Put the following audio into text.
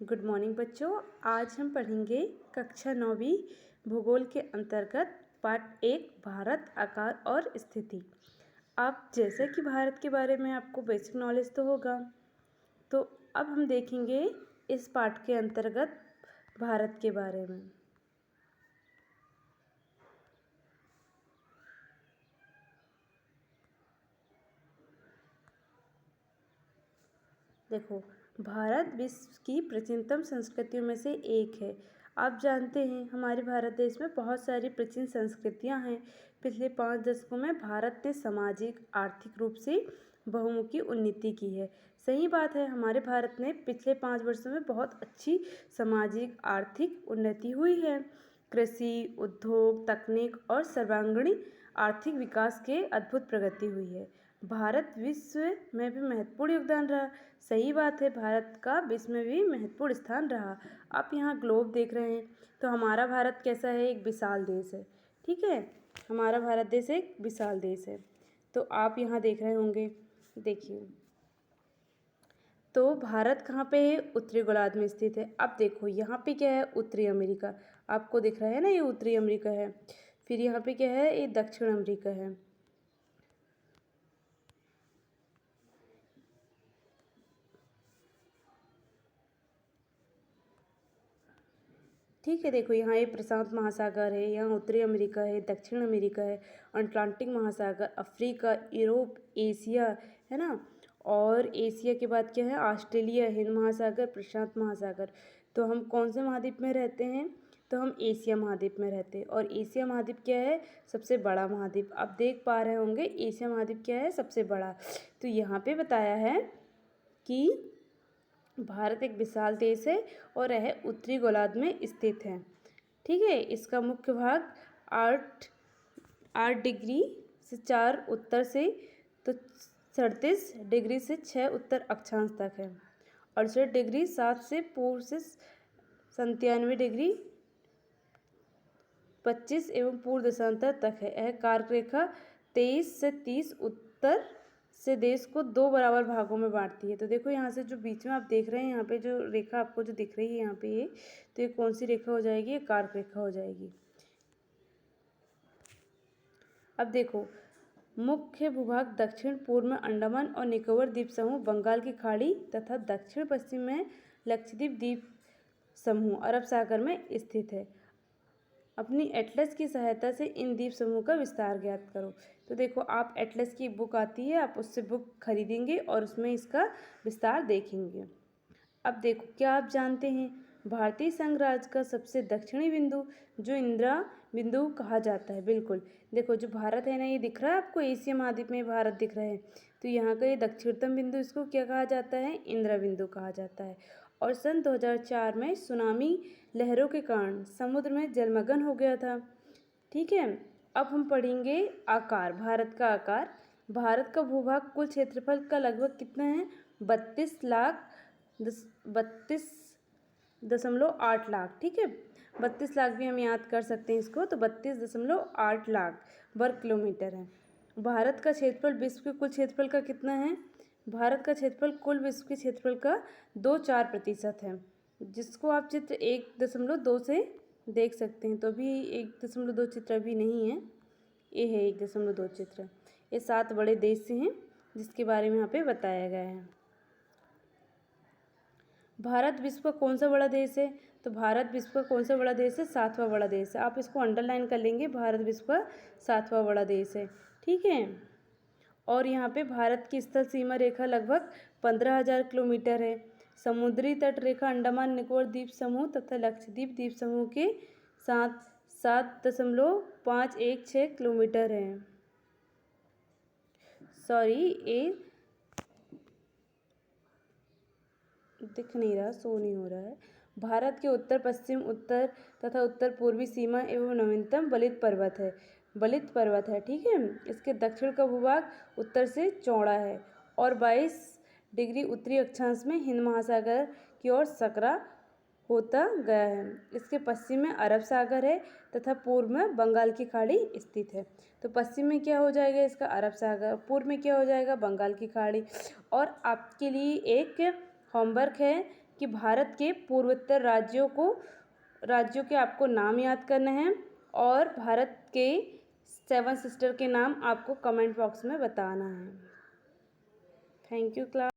Good morning बच्चों। आज हम पढ़ेंगे कक्षा 9वीं भूगोल के अंतर्गत पाठ 1 भारत, आकार और स्थिति। अब जैसे कि भारत के बारे में आपको बेसिक नॉलेज तो होगा, तो अब हम देखेंगे इस पाठ के अंतर्गत भारत के बारे में। देखो, भारत विश्व की प्राचीनतम संस्कृतियों में से एक है। आप जानते हैं हमारे भारत देश में बहुत सारी प्राचीन संस्कृतियां हैं। पिछले 5 दशकों में भारत ने सामाजिक आर्थिक रूप से बहुमुखी उन्नति की है। सही बात है, हमारे भारत ने पिछले 5 वर्षों में बहुत अच्छी सामाजिक आर्थिक उन्नति हुई है। कृषि, उद्योग, तकनीक और सर्वांगीण आर्थिक विकास के अद्भुत प्रगति हुई है। भारत विश्व में भी महत्वपूर्ण योगदान रहा। सही बात है, भारत का विश्व में भी महत्वपूर्ण स्थान रहा। आप यहाँ ग्लोब देख रहे हैं, तो हमारा भारत कैसा है, एक विशाल देश है। ठीक है, हमारा भारत देश एक विशाल देश है। तो आप यहाँ देख रहे होंगे, देखिए, तो भारत कहाँ पे है, उत्तरी गोलार्ध में स्थित है। अब देखो यहाँ पे क्या है, उत्तरी अमेरिका, आपको दिख रहा है ना, ये उत्तरी अमेरिका है। फिर यहाँ पे क्या है, ये दक्षिण अमेरिका है। ठीक है, देखो यहाँ ये प्रशांत महासागर है, यहाँ उत्तरी अमेरिका है, दक्षिण अमेरिका है, अटलांटिक महासागर, अफ्रीका, यूरोप, एशिया, है ना। और एशिया के बाद क्या है, ऑस्ट्रेलिया, हिंद महासागर, प्रशांत महासागर। तो हम कौन से महाद्वीप में रहते हैं, तो हम एशिया महाद्वीप में रहते हैं। और एशिया महाद्वीप क्या है, सबसे बड़ा महाद्वीप। आप देख पा रहे होंगे एशिया महाद्वीप क्या है, सबसे बड़ा। तो यहाँ पे बताया है कि भारत एक विशाल देश है और यह उत्तरी गोलार्ध में स्थित है। ठीक है, इसका मुख्य भाग 8 डिग्री से 4 उत्तर से तो 37 डिग्री से 6 उत्तर अक्षांश तक है। 68 डिग्री 7 से पूर्व से 97 डिग्री 25 एवं पूर्व देशांतर तक है। यह कार्क रेखा 23 से 30 उत्तर से देश को 2 बराबर भागों में बांटती है। तो देखो यहाँ से जो बीच में आप देख रहे हैं, यहाँ पे जो रेखा आपको जो दिख रही है यहाँ पे ये, तो ये कौन सी रेखा हो जाएगी, ये कार्क रेखा हो जाएगी। अब देखो, मुख्य भूभाग दक्षिण पूर्व में अंडमान और निकोबार द्वीप समूह, बंगाल की खाड़ी तथा दक्षिण पश्चिम में लक्षद्वीप द्वीप समूह अरब सागर में स्थित है। अपनी एटलस की सहायता से इन द्वीप समूह का विस्तार ज्ञात करो। तो देखो, आप एटलस की बुक आती है, आप उससे बुक खरीदेंगे और उसमें इसका विस्तार देखेंगे। अब देखो, क्या आप जानते हैं भारतीय संघ राज्य का सबसे दक्षिणी बिंदु जो इंदिरा बिंदु कहा जाता है। बिल्कुल, देखो जो भारत है ना, ये दिख रहा है आपको, एशिया महाद्वीप में भारत दिख रहा है। तो यहाँ का ये दक्षिणतम बिंदु, इसको क्या कहा जाता है, इंदिरा बिंदु कहा जाता है। और सन 2004 में सुनामी लहरों के कारण समुद्र में जलमग्न हो गया था। ठीक है, अब हम पढ़ेंगे आकार, भारत का आकार। भारत का भूभाग कुल क्षेत्रफल का लगभग कितना है, 32.8 लाख। ठीक है, 32 लाख भी हम याद कर सकते हैं इसको, तो 32.8 लाख वर्ग किलोमीटर है। भारत का क्षेत्रफल विश्व के कुल क्षेत्रफल का कितना है, भारत का क्षेत्रफल कुल विश्व के क्षेत्रफल का 2-4% है, जिसको आप चित्र 1.2 से देख सकते हैं। तो अभी 1.2 चित्र अभी नहीं है, ये है 1.2 चित्र। ये 7 बड़े देश से हैं जिसके बारे में यहाँ पे बताया गया है। भारत विश्व का कौन सा बड़ा देश है, तो भारत विश्व का कौन सा बड़ा देश है, 7वां बड़ा देश है। आप इसको अंडरलाइन कर लेंगे, भारत विश्व का 7वां बड़ा देश है। ठीक है, और यहाँ पे भारत की स्थल सीमा रेखा लगभग 15,000 किलोमीटर है। समुद्री तट रेखा अंडमान निकोबार द्वीप समूह तथा लक्षद्वीप द्वीप समूह के साथ 7.516 किलोमीटर है। सॉरी, ये दिख नहीं रहा, शो नहीं हो रहा है। भारत के उत्तर पश्चिम, उत्तर तथा उत्तर पूर्वी सीमा एवं नवीनतम बलित पर्वत है। ठीक है, इसके दक्षिण का भूभाग उत्तर से चौड़ा है और 22 डिग्री उत्तरी अक्षांश में हिंद महासागर की ओर सकरा होता गया है। इसके पश्चिम में अरब सागर है तथा पूर्व में बंगाल की खाड़ी स्थित है। तो पश्चिम में क्या हो जाएगा इसका, अरब सागर, पूर्व में क्या हो जाएगा, बंगाल की खाड़ी। और आपके लिए एक होमवर्क है कि भारत के पूर्वोत्तर राज्यों के आपको नाम याद करने हैं और भारत के 7 सिस्टर के नाम आपको कमेंट बॉक्स में बताना है। Thank you class.